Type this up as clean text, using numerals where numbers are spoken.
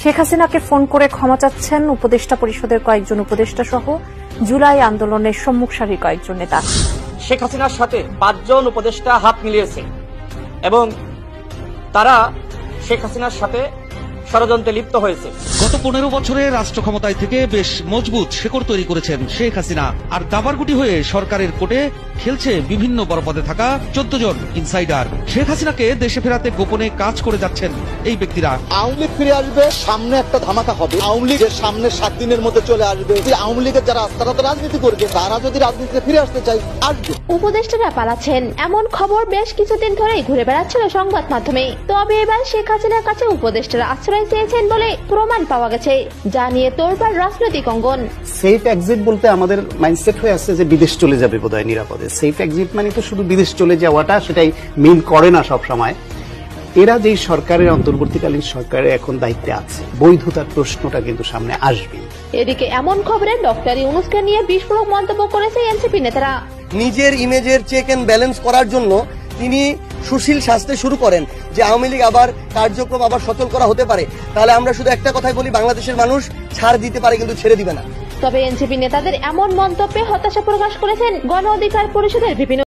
শেখ হাসিনাকে ফোন করে ক্ষমা চাচ্ছেন উপদেষ্টা পরিষদের কয়েকজন উপদেষ্টা সহ জুলাই আন্দোলনের সম্মুখ সারির কয়েকজন নেতা। শেখ হাসিনার সাথে 5 জন উপদেষ্টা হাত মিলিয়েছে এবং তারা শেখ হাসিনার সাথে ষড়যন্ত্রে লিপ্ত হয়েছে। গত 15 বছরে রাষ্ট্র ক্ষমতায় থেকে বেশ মজবুত শেকড় তৈরি করেছেন শেখ হাসিনা, আর দাবারগুটি হয়ে সরকারের কোর্টে খেলছে বিভিন্ন বড় পদে থাকা 14 জন ইনসাইডার। শেখ হাসিনাকে দেশে ফেরাতে গোপনে কাজ করে যাচ্ছেন এই ব্যক্তিরা। আওয়ামী লীগ ফিরে আসবে, সামনে একটা ধামাকা হবে। আওয়ামী লীগের সামনে 7 দিনের মধ্যে চলে আসবে। আওয়ামী লীগের যারা তারা তো রাজনীতি করবে, তারা যদি রাজনীতিতে ফিরে আসতে চায় আসবে। উপদেষ্টারা পালাচ্ছেন এমন খবর বেশ কিছুদিন ধরেই ঘুরে বেড়াচ্ছিল সংবাদ মাধ্যমে। তবে এবার শেখ হাসিনার কাছে উপদেষ্টারা আশ্রয় চেয়েছেন বলে প্রমাণ পাওয়া গেছে, যা নিয়ে তোলপাড় রাজনৈতিক অঙ্গন। সেফ এক্সিট বলতে আমাদের মাইন্ডসেট হয়ে আসছে যে বিদেশ চলে যাবে বোধহয় নিরাপদে। সেফ এক্সিট মানে তো শুধু বিদেশ চলে যাওয়াটা, সেটাই মিন করে না সব সময়। এরা যেই সরকারের অন্তর্বর্তীকালীন সরকারে এখন দায়িত্বে আছে, বৈধতার প্রশ্নটা কিন্তু সামনে আসবে। এদিকে এমন খবরে ডক্টর ইউনূসকে নিয়ে বিস্ফোরক মন্তব্য করেছে এনসিপি নেতারা। নিজের ইমেজের চেক এন্ড ব্যালেন্স করার জন্য তিনি সুশীল শাস্তে শুরু করেন যে আওয়ামী লীগ আবার কার্যক্রম আবার সচল করা হতে পারে। তাহলে আমরা শুধু একটা কথাই বলি, বাংলাদেশের মানুষ ছাড় দিতে পারে কিন্তু ছেড়ে দিবে না। তবে এনসিপি নেতাদের এমন মন্তব্যে হতাশা প্রকাশ করেছেন গণ অধিকার পরিষদের বিভিন্ন